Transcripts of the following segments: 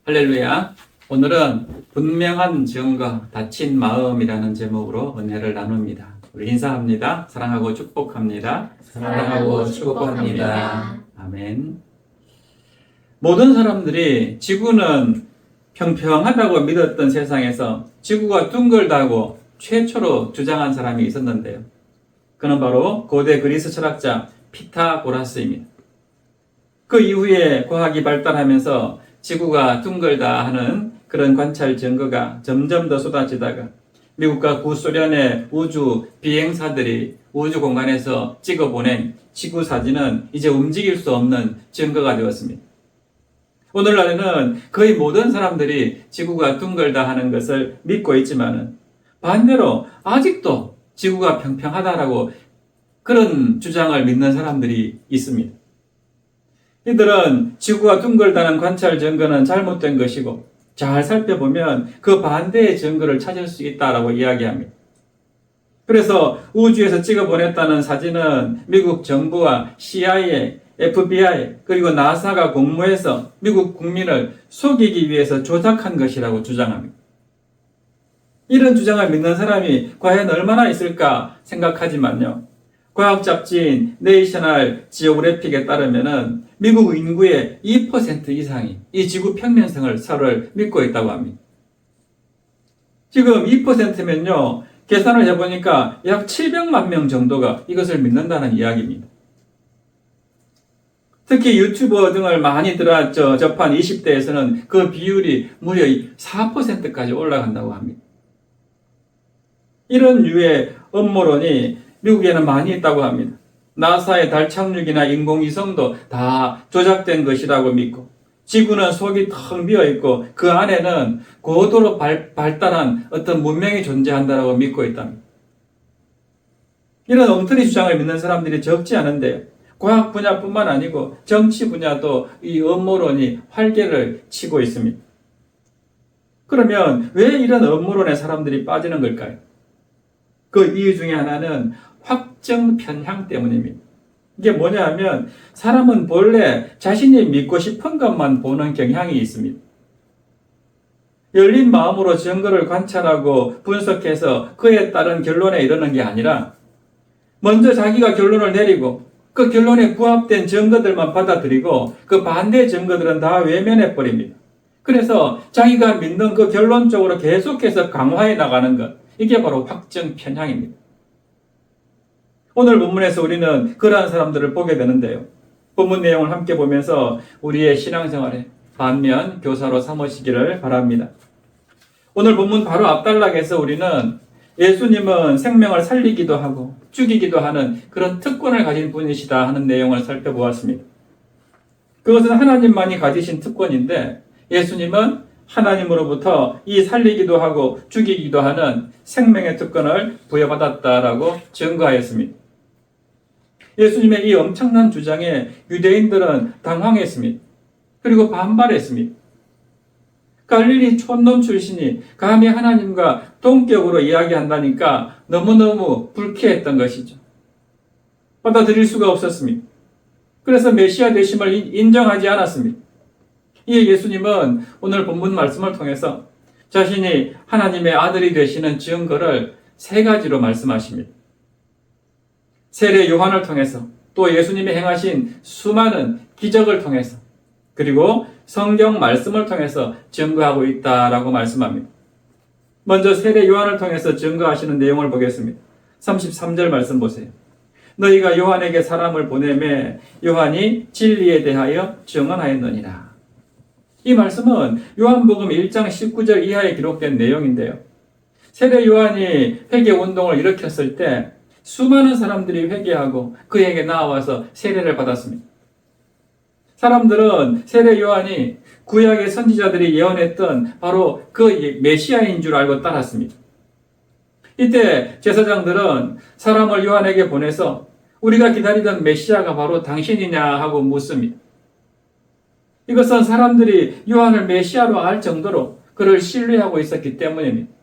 할렐루야. 오늘은 분명한 증거, 다친 마음이라는 제목으로 은혜를 나눕니다. 우리 인사합니다. 사랑하고 축복합니다. 사랑하고 축복합니다. 아멘. 모든 사람들이 지구는 평평하다고 믿었던 세상에서 지구가 둥글다고 최초로 주장한 사람이 있었는데요. 그는 바로 고대 그리스 철학자 피타고라스입니다. 그 이후에 과학이 발달하면서 지구가 둥글다 하는 그런 관찰 증거가 점점 더 쏟아지다가 미국과 구소련의 우주 비행사들이 우주 공간에서 찍어보낸 지구 사진은 이제 움직일 수 없는 증거가 되었습니다. 오늘날에는 거의 모든 사람들이 지구가 둥글다 하는 것을 믿고 있지만 반대로 아직도 지구가 평평하다라고 그런 주장을 믿는 사람들이 있습니다. 이들은 지구가 둥글다는 관찰 증거는 잘못된 것이고 잘 살펴보면 그 반대의 증거를 찾을 수 있다라고 이야기합니다. 그래서 우주에서 찍어보냈다는 사진은 미국 정부와 CIA, FBI 그리고 나사가 공모해서 미국 국민을 속이기 위해서 조작한 것이라고 주장합니다. 이런 주장을 믿는 사람이 과연 얼마나 있을까 생각하지만요. 과학 잡지인 내셔널 지오그래픽에 따르면은 미국 인구의 2% 이상이 이 지구 평면성을 서로를 믿고 있다고 합니다. 지금 2%면요, 계산을 해보니까 약 700만 명 정도가 이것을 믿는다는 이야기입니다. 특히 유튜버 등을 많이 접한 20대에서는 그 비율이 무려 4%까지 올라간다고 합니다. 이런 류의 음모론이 미국에는 많이 있다고 합니다. 나사의 달 착륙이나 인공위성도 다 조작된 것이라고 믿고 지구는 속이 텅 비어있고 그 안에는 고도로 발달한 어떤 문명이 존재한다고 믿고 있답니다. 이런 엉터리 주장을 믿는 사람들이 적지 않은데요. 과학 분야뿐만 아니고 정치 분야도 이 음모론이 활개를 치고 있습니다. 그러면 왜 이런 음모론에 사람들이 빠지는 걸까요? 그 이유 중에 하나는 확정 편향 때문입니다. 이게 뭐냐 하면 사람은 본래 자신이 믿고 싶은 것만 보는 경향이 있습니다. 열린 마음으로 증거를 관찰하고 분석해서 그에 따른 결론에 이르는 게 아니라 먼저 자기가 결론을 내리고 그 결론에 부합된 증거들만 받아들이고 그 반대 증거들은 다 외면해 버립니다. 그래서 자기가 믿는 그 결론 쪽으로 계속해서 강화해 나가는 것, 이게 바로 확정 편향입니다. 오늘 본문에서 우리는 그러한 사람들을 보게 되는데요. 본문 내용을 함께 보면서 우리의 신앙생활에 반면 교사로 삼으시기를 바랍니다. 오늘 본문 바로 앞단락에서 우리는 예수님은 생명을 살리기도 하고 죽이기도 하는 그런 특권을 가진 분이시다 하는 내용을 살펴보았습니다. 그것은 하나님만이 가지신 특권인데 예수님은 하나님으로부터 이 살리기도 하고 죽이기도 하는 생명의 특권을 부여받았다라고 증거하였습니다. 예수님의 이 엄청난 주장에 유대인들은 당황했습니다. 그리고 반발했습니다. 갈릴리 촌놈 출신이 감히 하나님과 동격으로 이야기한다니까 너무너무 불쾌했던 것이죠. 받아들일 수가 없었습니다. 그래서 메시아 되심을 인정하지 않았습니다. 이에 예수님은 오늘 본문 말씀을 통해서 자신이 하나님의 아들이 되시는 증거를 세 가지로 말씀하십니다. 세례 요한을 통해서 또 예수님이 행하신 수많은 기적을 통해서 그리고 성경 말씀을 통해서 증거하고 있다라고 말씀합니다. 먼저 세례 요한을 통해서 증거하시는 내용을 보겠습니다. 33절 말씀 보세요. 너희가 요한에게 사람을 보내매 요한이 진리에 대하여 증언하였느니라. 이 말씀은 요한복음 1장 19절 이하에 기록된 내용인데요. 세례 요한이 회개 운동을 일으켰을 때 수많은 사람들이 회개하고 그에게 나와서 세례를 받았습니다. 사람들은 세례 요한이 구약의 선지자들이 예언했던 바로 그 메시아인 줄 알고 따랐습니다. 이때 제사장들은 사람을 요한에게 보내서 우리가 기다리던 메시아가 바로 당신이냐 하고 묻습니다. 이것은 사람들이 요한을 메시아로 알 정도로 그를 신뢰하고 있었기 때문입니다.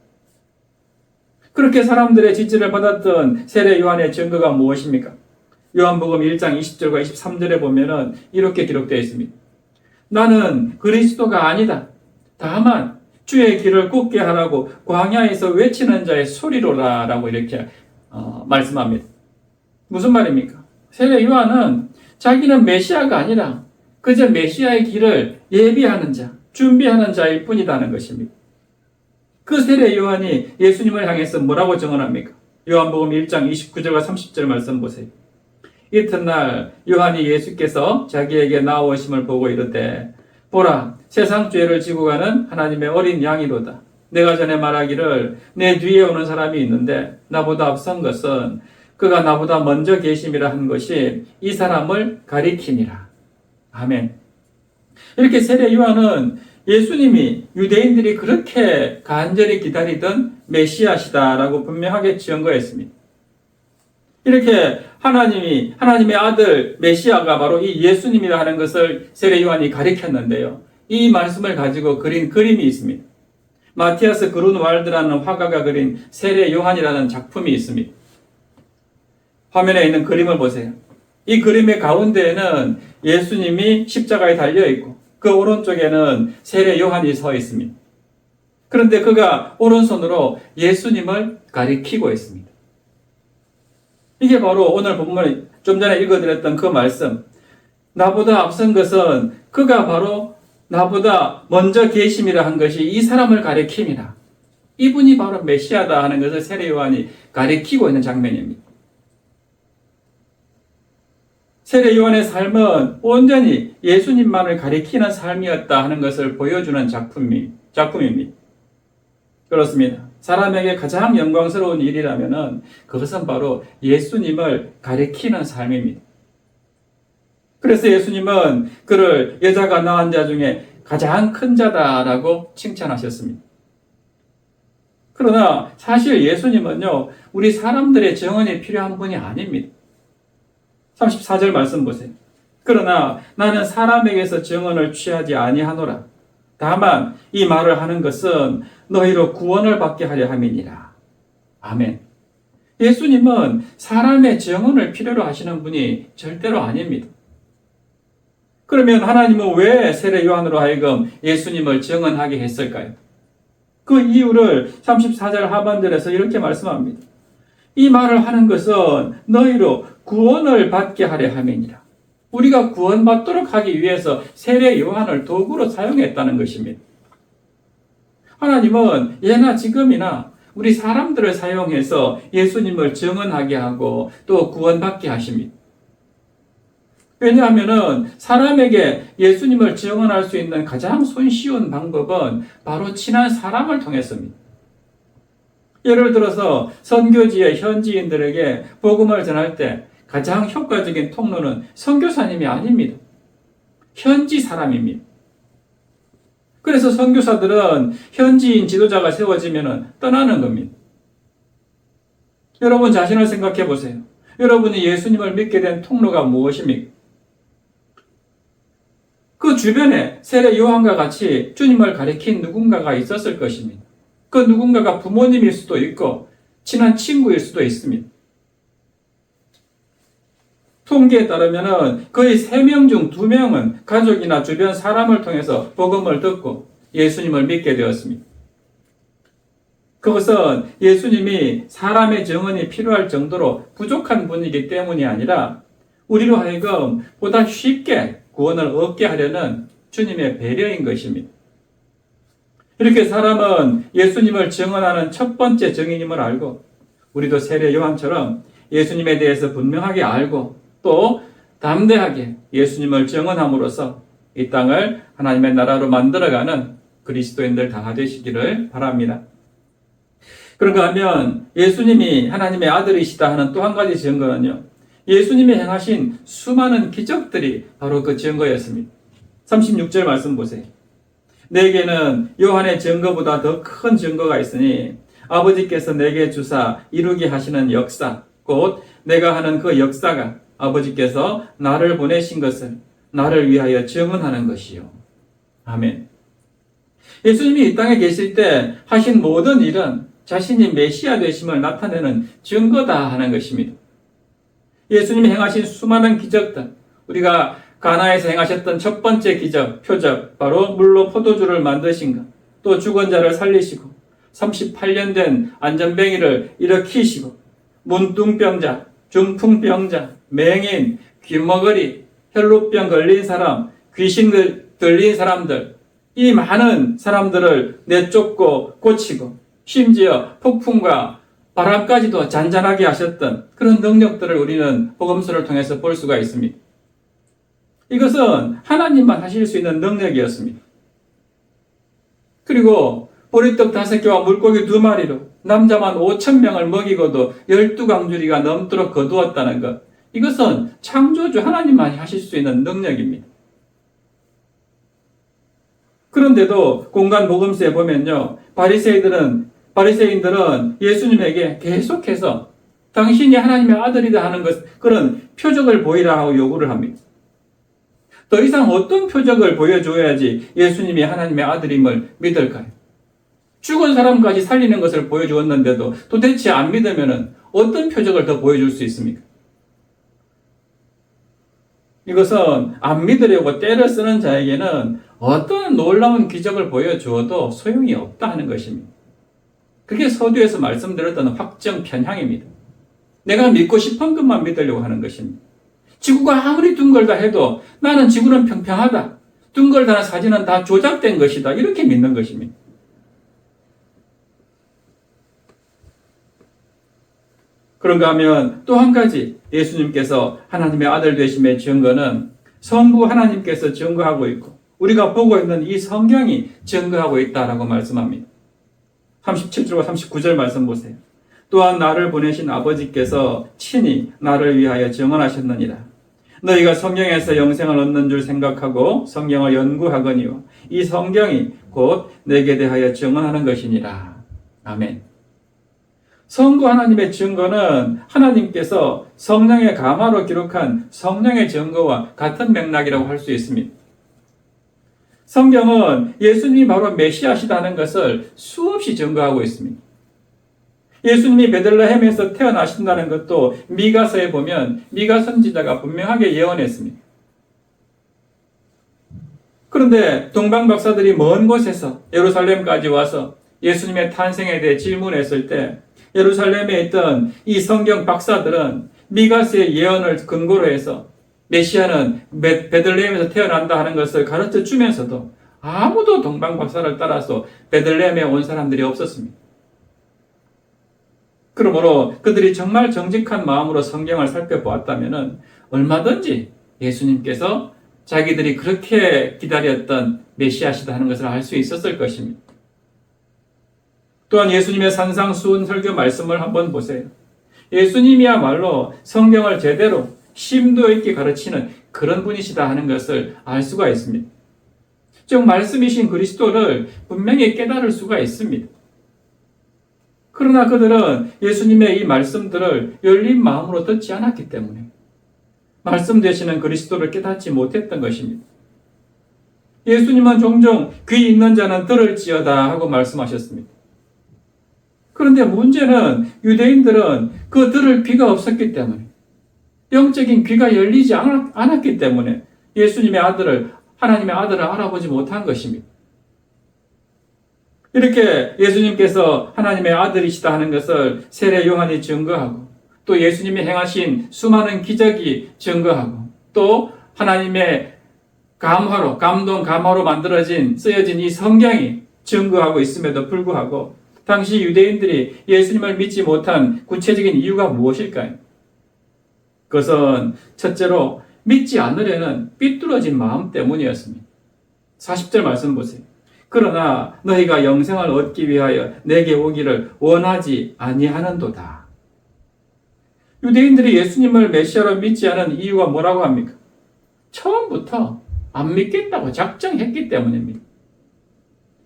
그렇게 사람들의 지지를 받았던 세례 요한의 증거가 무엇입니까? 요한복음 1장 20절과 23절에 보면은 이렇게 기록되어 있습니다. 나는 그리스도가 아니다. 다만 주의 길을 굽게 하라고 광야에서 외치는 자의 소리로라 라고 이렇게 말씀합니다. 무슨 말입니까? 세례 요한은 자기는 메시아가 아니라 그저 메시아의 길을 예비하는 자, 준비하는 자일 뿐이라는 것입니다. 그 세례 요한이 예수님을 향해서 뭐라고 증언합니까? 요한복음 1장 29절과 30절 말씀 보세요. 이튿날 요한이 예수께서 자기에게 나오심을 보고 이르되 보라, 세상 죄를 지고 가는 하나님의 어린 양이로다. 내가 전에 말하기를 내 뒤에 오는 사람이 있는데 나보다 앞선 것은 그가 나보다 먼저 계심이라 한 것이 이 사람을 가리키니라. 아멘. 이렇게 세례 요한은 예수님이 유대인들이 그렇게 간절히 기다리던 메시아시다라고 분명하게 증거했습니다. 이렇게 하나님의 아들 메시아가 바로 이 예수님이라 하는 것을 세례 요한이 가리켰는데요. 이 말씀을 가지고 그린 그림이 있습니다. 마티아스 그룬왈드라는 화가가 그린 세례 요한이라는 작품이 있습니다. 화면에 있는 그림을 보세요. 이 그림의 가운데에는 예수님이 십자가에 달려 있고 그 오른쪽에는 세례 요한이 서 있습니다. 그런데 그가 오른손으로 예수님을 가리키고 있습니다. 이게 바로 오늘 본문에 좀 전에 읽어드렸던 그 말씀. 나보다 앞선 것은 그가 바로 나보다 먼저 계심이라 한 것이 이 사람을 가리킴이라. 이분이 바로 메시아다 하는 것을 세례 요한이 가리키고 있는 장면입니다. 세례 요한의 삶은 온전히 예수님만을 가리키는 삶이었다 하는 것을 보여주는 작품입니다. 그렇습니다. 사람에게 가장 영광스러운 일이라면 그것은 바로 예수님을 가리키는 삶입니다. 그래서 예수님은 그를 여자가 낳은 자 중에 가장 큰 자다라고 칭찬하셨습니다. 그러나 사실 예수님은요, 우리 사람들의 증언이 필요한 분이 아닙니다. 34절 말씀 보세요. 그러나 나는 사람에게서 증언을 취하지 아니하노라. 다만 이 말을 하는 것은 너희로 구원을 받게 하려 함이니라. 아멘. 예수님은 사람의 증언을 필요로 하시는 분이 절대로 아닙니다. 그러면 하나님은 왜 세례 요한으로 하여금 예수님을 증언하게 했을까요? 그 이유를 34절 하반절에서 이렇게 말씀합니다. 이 말을 하는 것은 너희로 구원을 받게 하려 함이니라. 우리가 구원받도록 하기 위해서 세례 요한을 도구로 사용했다는 것입니다. 하나님은 예나 지금이나 우리 사람들을 사용해서 예수님을 증언하게 하고 또 구원받게 하십니다. 왜냐하면 사람에게 예수님을 증언할 수 있는 가장 손쉬운 방법은 바로 친한 사람을 통했습니다. 예를 들어서 선교지의 현지인들에게 복음을 전할 때 가장 효과적인 통로는 선교사님이 아닙니다. 현지 사람입니다. 그래서 선교사들은 현지인 지도자가 세워지면 떠나는 겁니다. 여러분 자신을 생각해 보세요. 여러분이 예수님을 믿게 된 통로가 무엇입니까? 그 주변에 세례 요한과 같이 주님을 가리킨 누군가가 있었을 것입니다. 그 누군가가 부모님일 수도 있고 친한 친구일 수도 있습니다. 통계에 따르면 거의 3명 중 2명은 가족이나 주변 사람을 통해서 복음을 듣고 예수님을 믿게 되었습니다. 그것은 예수님이 사람의 증언이 필요할 정도로 부족한 분이기 때문이 아니라 우리로 하여금 보다 쉽게 구원을 얻게 하려는 주님의 배려인 것입니다. 이렇게 사람은 예수님을 증언하는 첫 번째 증인임을 알고 우리도 세례 요한처럼 예수님에 대해서 분명하게 알고 또 담대하게 예수님을 증언함으로써 이 땅을 하나님의 나라로 만들어가는 그리스도인들 다 되시기를 바랍니다. 그런가 하면 예수님이 하나님의 아들이시다 하는 또 한 가지 증거는요, 예수님이 행하신 수많은 기적들이 바로 그 증거였습니다. 36절 말씀 보세요. 내게는 요한의 증거보다 더 큰 증거가 있으니 아버지께서 내게 주사 이루게 하시는 역사, 곧 내가 하는 그 역사가 아버지께서 나를 보내신 것을 나를 위하여 증언하는 것이요. 아멘. 예수님이 이 땅에 계실 때 하신 모든 일은 자신이 메시아 되심을 나타내는 증거다 하는 것입니다. 예수님이 행하신 수많은 기적들, 우리가 가나에서 행하셨던 첫 번째 기적, 표적, 바로 물로 포도주를 만드신 것, 또 죽은 자를 살리시고 38년 된 안전뱅이를 일으키시고 문둥병자, 중풍병자, 맹인, 귀머거리, 혈루병 걸린 사람, 귀신 들린 사람들, 이 많은 사람들을 내쫓고 고치고 심지어 폭풍과 바람까지도 잔잔하게 하셨던 그런 능력들을 우리는 복음서를 통해서 볼 수가 있습니다. 이것은 하나님만 하실 수 있는 능력이었습니다. 그리고 보리떡 5개와 물고기 2마리로 남자만 5,000명을 먹이고도 12강주리가 넘도록 거두었다는 것, 이것은 창조주 하나님만이 하실 수 있는 능력입니다. 그런데도 공간 복음서에 보면요, 바리새인들은 예수님에게 계속해서 당신이 하나님의 아들이다 하는 그런 표적을 보이라고 요구를 합니다. 더 이상 어떤 표적을 보여줘야지 예수님이 하나님의 아들임을 믿을까요? 죽은 사람까지 살리는 것을 보여주었는데도 도대체 안 믿으면 어떤 표적을 더 보여줄 수 있습니까? 이것은 안 믿으려고 때를 쓰는 자에게는 어떤 놀라운 기적을 보여주어도 소용이 없다 하는 것입니다. 그게 서두에서 말씀드렸던 확정 편향입니다. 내가 믿고 싶은 것만 믿으려고 하는 것입니다. 지구가 아무리 둥글다 해도 나는 지구는 평평하다, 둥글다는 사진은 다 조작된 것이다, 이렇게 믿는 것입니다. 그런가 하면 또 한 가지 예수님께서 하나님의 아들 되심의 증거는 성부 하나님께서 증거하고 있고 우리가 보고 있는 이 성경이 증거하고 있다라고 말씀합니다. 37절과 39절 말씀 보세요. 또한 나를 보내신 아버지께서 친히 나를 위하여 증언하셨느니라. 너희가 성경에서 영생을 얻는 줄 생각하고 성경을 연구하거니와 이 성경이 곧 내게 대하여 증언하는 것이니라. 아멘. 성부 하나님의 증거는 하나님께서 성령의 감화로 기록한 성령의 증거와 같은 맥락이라고 할 수 있습니다. 성경은 예수님이 바로 메시아시다는 것을 수없이 증거하고 있습니다. 예수님이 베들레헴에서 태어나신다는 것도 미가서에 보면 미가 선지자가 분명하게 예언했습니다. 그런데 동방 박사들이 먼 곳에서 예루살렘까지 와서 예수님의 탄생에 대해 질문했을 때 예루살렘에 있던 이 성경 박사들은 미가스의 예언을 근거로 해서 메시아는 베들레헴에서 태어난다 하는 것을 가르쳐 주면서도 아무도 동방 박사를 따라서 베들레헴에 온 사람들이 없었습니다. 그러므로 그들이 정말 정직한 마음으로 성경을 살펴보았다면 얼마든지 예수님께서 자기들이 그렇게 기다렸던 메시아시다 하는 것을 알 수 있었을 것입니다. 또한 예수님의 산상수훈 설교 말씀을 한번 보세요. 예수님이야말로 성경을 제대로 심도 있게 가르치는 그런 분이시다 하는 것을 알 수가 있습니다. 즉 말씀이신 그리스도를 분명히 깨달을 수가 있습니다. 그러나 그들은 예수님의 이 말씀들을 열린 마음으로 듣지 않았기 때문에 말씀 되시는 그리스도를 깨닫지 못했던 것입니다. 예수님은 종종 귀 있는 자는 들을지어다 하고 말씀하셨습니다. 그런데 문제는 유대인들은 그 들을 귀가 없었기 때문에 영적인 귀가 열리지 않았기 때문에 예수님의 아들을, 하나님의 아들을 알아보지 못한 것입니다. 이렇게 예수님께서 하나님의 아들이시다 하는 것을 세례 요한이 증거하고 또 예수님이 행하신 수많은 기적이 증거하고 또 하나님의 감화로, 감동 감화로 쓰여진 이 성경이 증거하고 있음에도 불구하고 당시 유대인들이 예수님을 믿지 못한 구체적인 이유가 무엇일까요? 그것은 첫째로 믿지 않으려는 삐뚤어진 마음 때문이었습니다. 40절 말씀 보세요. 그러나 너희가 영생을 얻기 위하여 내게 오기를 원하지 아니하는도다. 유대인들이 예수님을 메시아로 믿지 않은 이유가 뭐라고 합니까? 처음부터 안 믿겠다고 작정했기 때문입니다.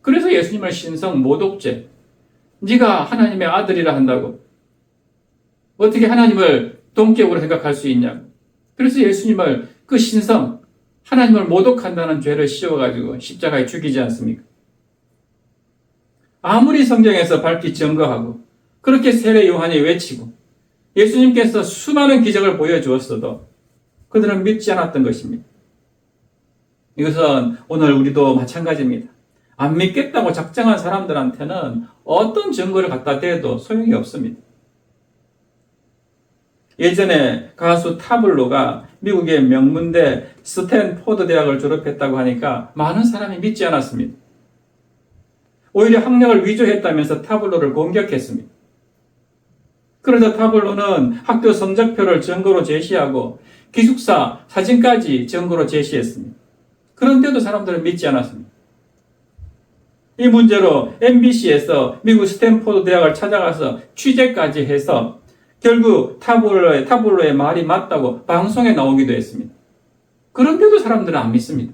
그래서 예수님을 신성 모독죄, 네가 하나님의 아들이라 한다고 어떻게 하나님을 동격으로 생각할 수 있냐고. 그래서 예수님을 그 신성, 하나님을 모독한다는 죄를 씌워가지고 십자가에 죽이지 않습니까? 아무리 성경에서 밝히 증거하고 그렇게 세례 요한이 외치고 예수님께서 수많은 기적을 보여주었어도 그들은 믿지 않았던 것입니다. 이것은 오늘 우리도 마찬가지입니다. 안 믿겠다고 작정한 사람들한테는 어떤 증거를 갖다 대도 소용이 없습니다. 예전에 가수 타블로가 미국의 명문대 스탠포드 대학을 졸업했다고 하니까 많은 사람이 믿지 않았습니다. 오히려 학력을 위조했다면서 타블로를 공격했습니다. 그러자 타블로는 학교 성적표를 증거로 제시하고 기숙사 사진까지 증거로 제시했습니다. 그런데도 사람들은 믿지 않았습니다. 이 문제로 MBC에서 미국 스탠포드 대학을 찾아가서 취재까지 해서 결국 타블로의 말이 맞다고 방송에 나오기도 했습니다. 그런데도 사람들은 안 믿습니다.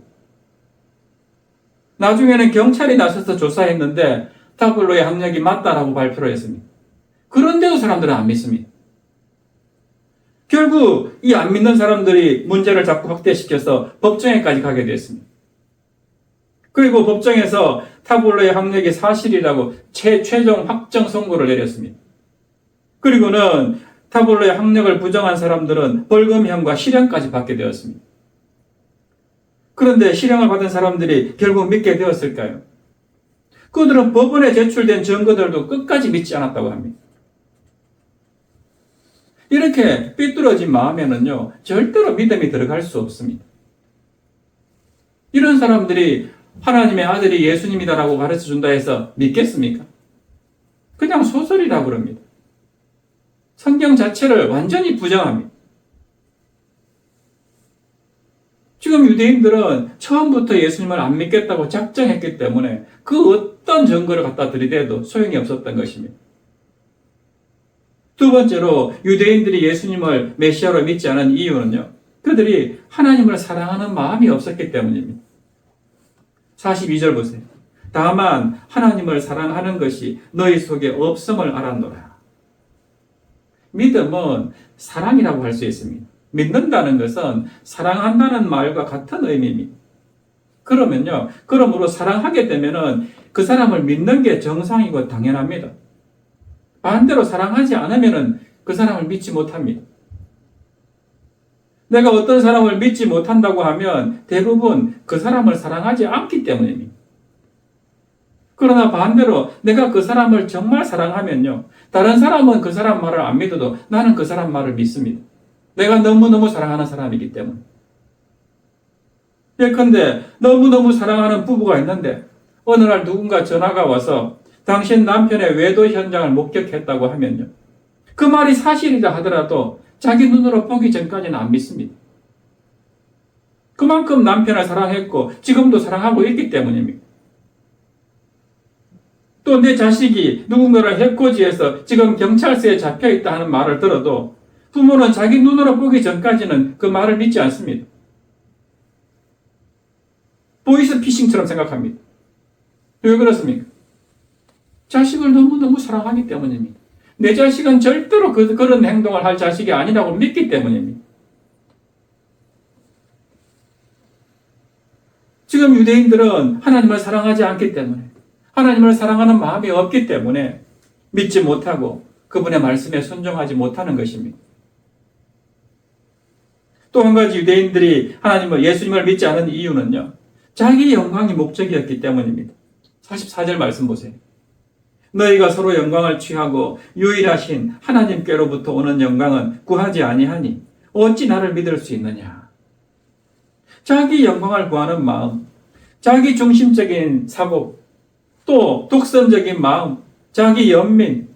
나중에는 경찰이 나서서 조사했는데 타블로의 학력이 맞다라고 발표를 했습니다. 그런데도 사람들은 안 믿습니다. 결국 이 안 믿는 사람들이 문제를 자꾸 확대시켜서 법정에까지 가게 됐습니다. 그리고 법정에서 타블로의 학력이 사실이라고 최종 확정 선고를 내렸습니다. 그리고는 타블로의 학력을 부정한 사람들은 벌금형과 실형까지 받게 되었습니다. 그런데 실형을 받은 사람들이 결국 믿게 되었을까요? 그들은 법원에 제출된 증거들도 끝까지 믿지 않았다고 합니다. 이렇게 삐뚤어진 마음에는요, 절대로 믿음이 들어갈 수 없습니다. 이런 사람들이 하나님의 아들이 예수님이다라고 가르쳐 준다 해서 믿겠습니까? 그냥 소설이라고 그럽니다. 성경 자체를 완전히 부정합니다. 지금 유대인들은 처음부터 예수님을 안 믿겠다고 작정했기 때문에 그 어떤 증거를 갖다 들이대도 소용이 없었던 것입니다. 두 번째로 유대인들이 예수님을 메시아로 믿지 않은 이유는요, 그들이 하나님을 사랑하는 마음이 없었기 때문입니다. 42절 보세요. 다만 하나님을 사랑하는 것이 너희 속에 없음을 알았노라. 믿음은 사랑이라고 할 수 있습니다. 믿는다는 것은 사랑한다는 말과 같은 의미입니다. 그러므로 사랑하게 되면은 그 사람을 믿는 게 정상이고 당연합니다. 반대로 사랑하지 않으면은 그 사람을 믿지 못합니다. 내가 어떤 사람을 믿지 못한다고 하면 대부분 그 사람을 사랑하지 않기 때문입니다. 그러나 반대로 내가 그 사람을 정말 사랑하면요, 다른 사람은 그 사람 말을 안 믿어도 나는 그 사람 말을 믿습니다. 내가 너무너무 사랑하는 사람이기 때문에. 예컨대 너무너무 사랑하는 부부가 있는데 어느 날 누군가 전화가 와서 당신 남편의 외도 현장을 목격했다고 하면요, 그 말이 사실이라 하더라도 자기 눈으로 보기 전까지는 안 믿습니다. 그만큼 남편을 사랑했고 지금도 사랑하고 있기 때문입니다. 또 내 자식이 누군가를 해코지해서 지금 경찰서에 잡혀있다 하는 말을 들어도 부모는 자기 눈으로 보기 전까지는 그 말을 믿지 않습니다. 보이스피싱처럼 생각합니다. 왜 그렇습니까? 자식을 너무너무 사랑하기 때문입니다. 내 자식은 절대로 그런 행동을 할 자식이 아니라고 믿기 때문입니다. 지금 유대인들은 하나님을 사랑하지 않기 때문에, 하나님을 사랑하는 마음이 없기 때문에 믿지 못하고 그분의 말씀에 순종하지 못하는 것입니다. 또 한 가지 유대인들이 예수님을 믿지 않은 이유는요, 자기 영광이 목적이었기 때문입니다. 44절 말씀 보세요. 너희가 서로 영광을 취하고 유일하신 하나님께로부터 오는 영광은 구하지 아니하니 어찌 나를 믿을 수 있느냐. 자기 영광을 구하는 마음, 자기 중심적인 사고, 또 독선적인 마음, 자기 연민,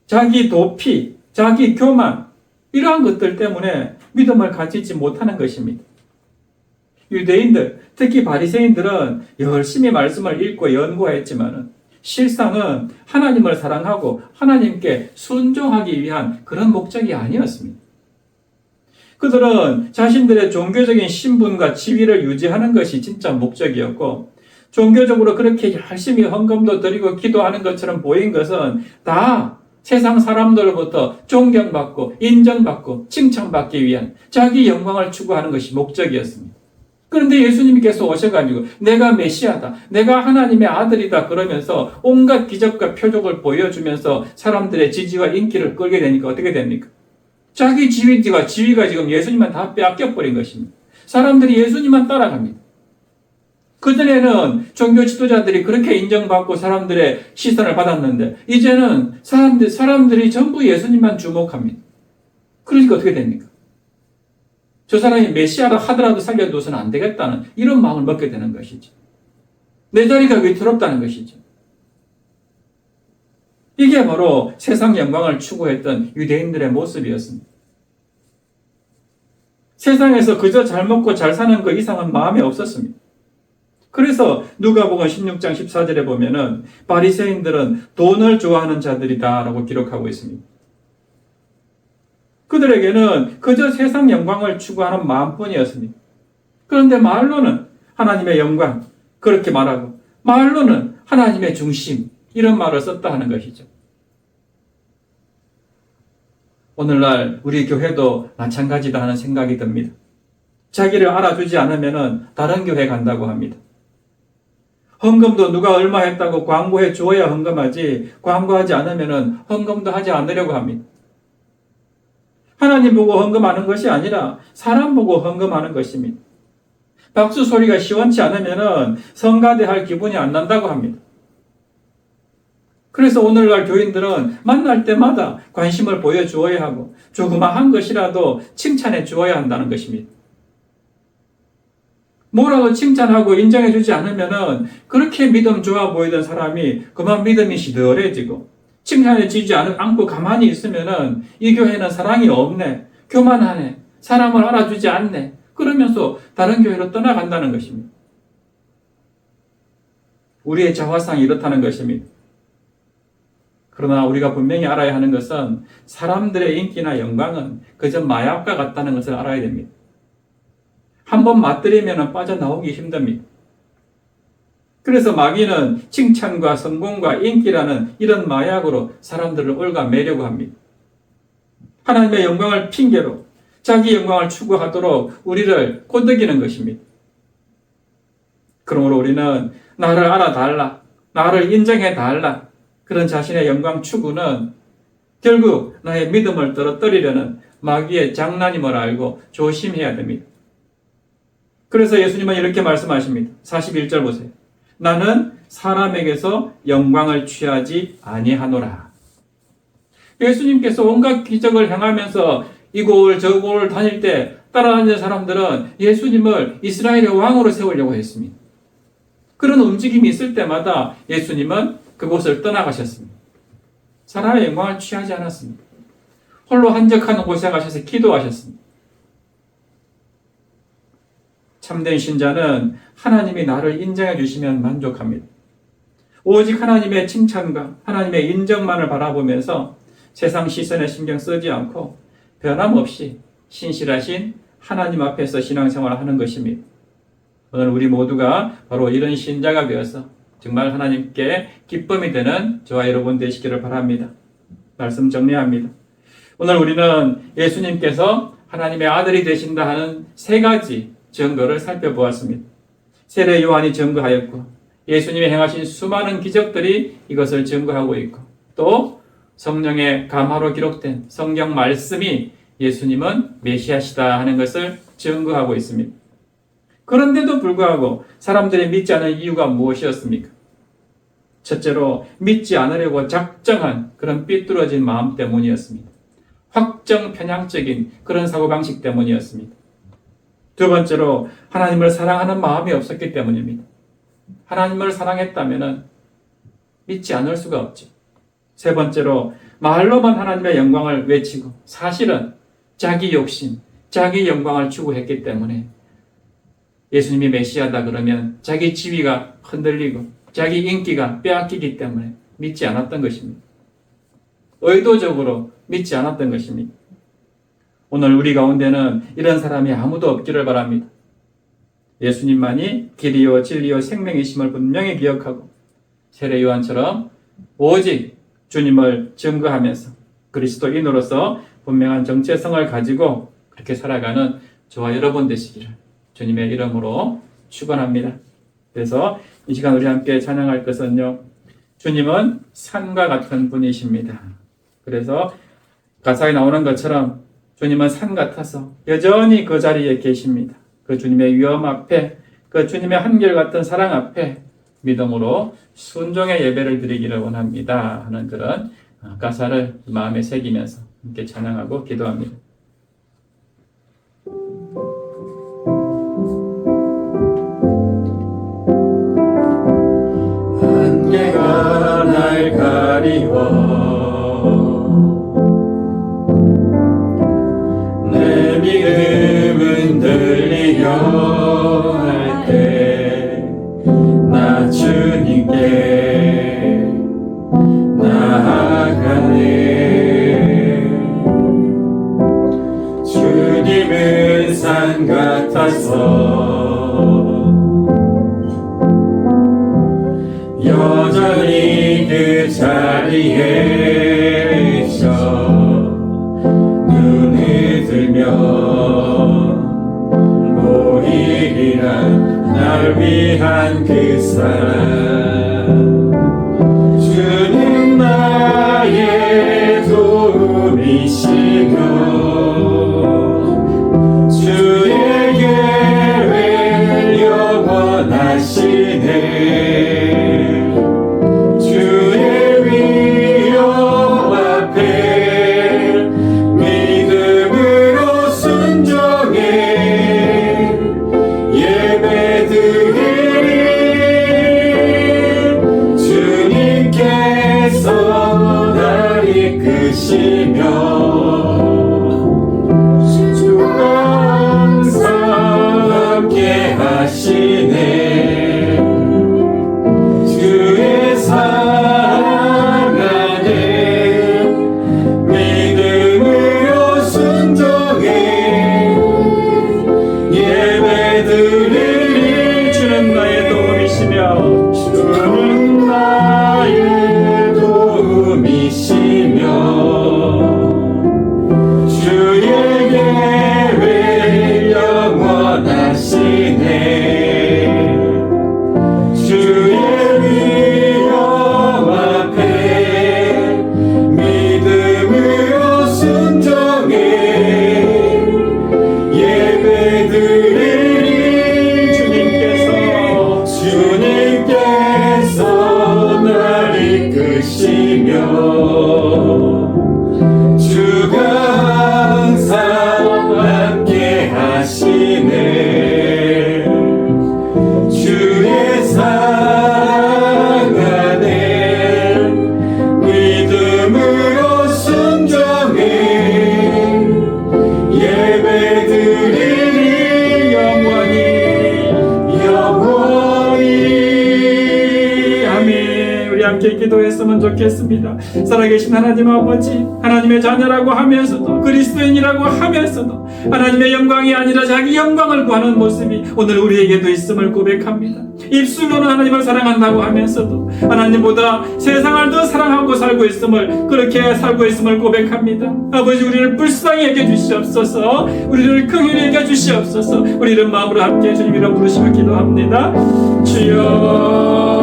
자기 도피, 자기 교만, 이러한 것들 때문에 믿음을 가지지 못하는 것입니다. 유대인들, 특히 바리새인들은 열심히 말씀을 읽고 연구했지만 실상은 하나님을 사랑하고 하나님께 순종하기 위한 그런 목적이 아니었습니다. 그들은 자신들의 종교적인 신분과 지위를 유지하는 것이 진짜 목적이었고, 종교적으로 그렇게 열심히 헌금도 드리고 기도하는 것처럼 보인 것은 다 세상 사람들로부터 존경받고 인정받고 칭찬받기 위한 자기 영광을 추구하는 것이 목적이었습니다. 그런데 예수님께서 오셔가지고 내가 메시아다, 내가 하나님의 아들이다 그러면서 온갖 기적과 표적을 보여주면서 사람들의 지지와 인기를 끌게 되니까 어떻게 됩니까? 자기 지위가 지금 예수님만 다 빼앗겨버린 것입니다. 사람들이 예수님만 따라갑니다. 그전에는 종교 지도자들이 그렇게 인정받고 사람들의 시선을 받았는데, 이제는 사람들이 전부 예수님만 주목합니다. 그러니까 어떻게 됩니까? 저 사람이 메시아라 하더라도 살려둬서는 안 되겠다는 이런 마음을 먹게 되는 것이죠. 내 자리가 위태롭다는 것이죠. 이게 바로 세상 영광을 추구했던 유대인들의 모습이었습니다. 세상에서 그저 잘 먹고 잘 사는 그 이상은 마음에 없었습니다. 그래서 누가복음 16장 14절에 보면은 바리새인들은 돈을 좋아하는 자들이다라고 기록하고 있습니다. 그들에게는 그저 세상 영광을 추구하는 마음뿐이었습니다. 그런데 말로는 하나님의 영광 그렇게 말하고 말로는 하나님의 중심 이런 말을 썼다 하는 것이죠. 오늘날 우리 교회도 마찬가지다 하는 생각이 듭니다. 자기를 알아주지 않으면 다른 교회 간다고 합니다. 헌금도 누가 얼마 했다고 광고해 주어야 헌금하지 광고하지 않으면 헌금도 하지 않으려고 합니다. 하나님 보고 헌금하는 것이 아니라 사람 보고 헌금하는 것입니다. 박수 소리가 시원치 않으면 성가대할 기분이 안 난다고 합니다. 그래서 오늘날 교인들은 만날 때마다 관심을 보여주어야 하고 조그마한 것이라도 칭찬해 주어야 한다는 것입니다. 뭐라도 칭찬하고 인정해 주지 않으면 그렇게 믿음 좋아 보이던 사람이 그만 믿음이 시들해지고 칭찬해 주지 않고 가만히 있으면 이 교회는 사랑이 없네, 교만하네, 사람을 알아주지 않네 그러면서 다른 교회로 떠나간다는 것입니다. 우리의 자화상이 이렇다는 것입니다. 그러나 우리가 분명히 알아야 하는 것은 사람들의 인기나 영광은 그저 마약과 같다는 것을 알아야 됩니다. 한번 맛들이면 빠져나오기 힘듭니다. 그래서 마귀는 칭찬과 성공과 인기라는 이런 마약으로 사람들을 올가매려고 합니다. 하나님의 영광을 핑계로 자기 영광을 추구하도록 우리를 꼬드기는 것입니다. 그러므로 우리는 나를 알아달라, 나를 인정해달라 그런 자신의 영광 추구는 결국 나의 믿음을 떨어뜨리려는 마귀의 장난임을 알고 조심해야 됩니다. 그래서 예수님은 이렇게 말씀하십니다. 41절 보세요. 나는 사람에게서 영광을 취하지 아니하노라. 예수님께서 온갖 기적을 행하면서 이곳 저곳을 다닐 때 따라다니는 사람들은 예수님을 이스라엘의 왕으로 세우려고 했습니다. 그런 움직임이 있을 때마다 예수님은 그곳을 떠나가셨습니다. 사람의 영광을 취하지 않았습니다. 홀로 한적한 곳에 가셔서 기도하셨습니다. 참된 신자는 하나님이 나를 인정해 주시면 만족합니다. 오직 하나님의 칭찬과 하나님의 인정만을 바라보면서 세상 시선에 신경 쓰지 않고 변함없이 신실하신 하나님 앞에서 신앙생활을 하는 것입니다. 오늘 우리 모두가 바로 이런 신자가 되어서 정말 하나님께 기쁨이 되는 저와 여러분 되시기를 바랍니다. 말씀 정리합니다. 오늘 우리는 예수님께서 하나님의 아들이 되신다 하는 세 가지 증거를 살펴보았습니다. 세례 요한이 증거하였고 예수님이 행하신 수많은 기적들이 이것을 증거하고 있고 또 성령의 감화로 기록된 성경 말씀이 예수님은 메시아시다 하는 것을 증거하고 있습니다. 그런데도 불구하고 사람들이 믿지 않은 이유가 무엇이었습니까? 첫째로 믿지 않으려고 작정한 그런 삐뚤어진 마음 때문이었습니다. 확정 편향적인 그런 사고방식 때문이었습니다. 두 번째로 하나님을 사랑하는 마음이 없었기 때문입니다. 하나님을 사랑했다면 믿지 않을 수가 없죠. 세 번째로 말로만 하나님의 영광을 외치고 사실은 자기 욕심, 자기 영광을 추구했기 때문에 예수님이 메시아다 그러면 자기 지위가 흔들리고 자기 인기가 빼앗기기 때문에 믿지 않았던 것입니다. 의도적으로 믿지 않았던 것입니다. 오늘 우리 가운데는 이런 사람이 아무도 없기를 바랍니다. 예수님만이 길이요 진리요 생명이심을 분명히 기억하고 세례 요한처럼 오직 주님을 증거하면서 그리스도인으로서 분명한 정체성을 가지고 그렇게 살아가는 저와 여러분 되시기를 주님의 이름으로 축원합니다. 그래서 이 시간 우리 함께 찬양할 것은요. 주님은 산과 같은 분이십니다. 그래서 가사에 나오는 것처럼 주님은 산 같아서 여전히 그 자리에 계십니다. 그 주님의 위엄 앞에 그 주님의 한결같은 사랑 앞에 믿음으로 순종의 예배를 드리기를 원합니다 하는 그런 가사를 마음에 새기면서 함께 찬양하고 기도합니다. 안개가 날 가리워 내 믿음은 들리려 할 때 나 주님께 나아가네. 주님은 산 같아서 여전히 그 자리에 계셔. 눈을 들면 보이리라 날 위한 그 사랑. 주는 나의 도움이시며 주의 계획 영원하시네. 주의 위엄 앞에 믿음으로 순종해 예배드리리. 주님께서 날 이끄시며 주가 항상 함께 하시네. 주의 사랑 안에 믿음으로 순종해 예배드리리. 주는 나의 도움이시며 주는 나의 도움이시며 주의 계획 영원하시네. 주의 위엄 앞에 믿음으로 순종해 예배드리리. 주님께서 날 이끄시며 주가 항상 함께 하시네. 주의 사랑 안에 믿음으로 순종해 예배드리리. 영원히 아멘. 우리 함께 기도했으면 좋겠습니다. 살아계신 하나님 아버지, 하나님의 자녀라고 하면서도 그리스도인이라고 하면서도 하나님의 영광이 아니라 자기 영광을 구하는 모습이 오늘 우리에게도 있음을 고백합니다. 입술로는 하나님을 사랑한다고 하면서도 하나님보다 세상을 더 사랑하고 살고 있음을, 그렇게 살고 있음을 고백합니다. 아버지, 우리를 불쌍히 여겨주시옵소서. 우리를 긍휼히 여겨주시옵소서. 우리 이런 마음으로 함께 주님 이름 부르시며 기도합니다.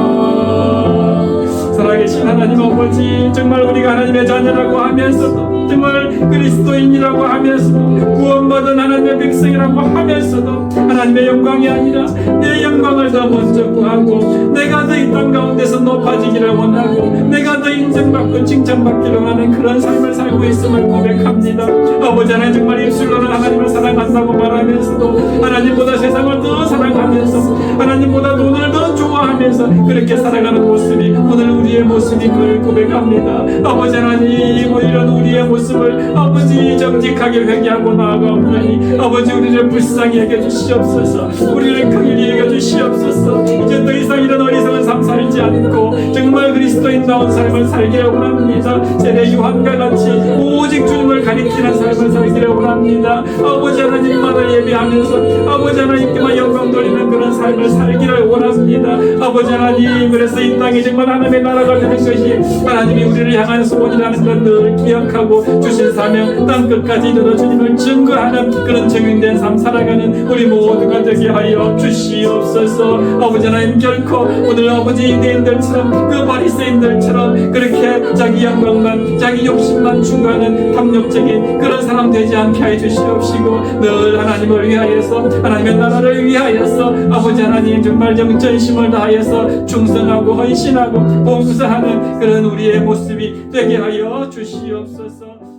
주여, 살아계신 하나님 아버지, 정말 우리가 하나님의 자녀라고 하면서도, 정말 그리스도인이라고 하면서도, 구원받은 하나님의 백성이라고 하면서도 하나님의 영광이 아니라 내 영광을 더 먼저 구하고 내가 더 이 땅 가운데서 높아지기를 원하고 내가 더 인정받고 칭찬받기를 원하는 그런 삶을 살고 있음을 고백합니다. 아버지 하나님, 정말 입술로는 하나님을 사랑한다고 말하면서도 하나님보다 세상을 더 사랑하면서 하나님보다 돈을 더 좋아하면서 그렇게 살아가는 모습이 오늘 우리의 모습임을 고백합니다. 아버지 하나님, 이런 우리의 모습을 아버지 정직하게 회개하고 나아가오니 아버지 우리를 불쌍히 여겨주시옵소서. 우리를 긍휼히 여겨주시옵소서. 이제 더 이상 이런 어리석은 삶 살지 않고 정말 그리스도인다운 삶을 살기를 원합니다. 세례 요한과 같이 오직 주님을 가리키는 삶을 살기를 원합니다. 아버지 하나님만을 예배하면서 아버지 하나님께만 영광 돌리는 그런 삶을 살기를 원합니다. 아버지 하나님, 그래서 이 땅이 정말 하나님의 나라가 되는 것이 하나님이 우리를 향한 소원이라는 걸 늘 기억하고 주신 사명 땅 끝까지 이르러 주님을 증거하는 그런 증인된 삶 살아가는 우리 모두가 되게 하여 주시옵소서. 아버지 하나님, 결코 오늘 아버지 유대인들처럼 그 바리새 바리새인들처럼 그렇게 자기 영광만 자기 욕심만 추구하는 탐욕적인 그런 사람 되지 않게 해 주시옵시고 늘 하나님을 위하여서 하나님의 나라를 위하여서 아버지 하나님 정말 정전심을 다하여서 충성하고 헌신하고 봉사하는 그런 우리의 모습이 되게 하여 주시옵소서.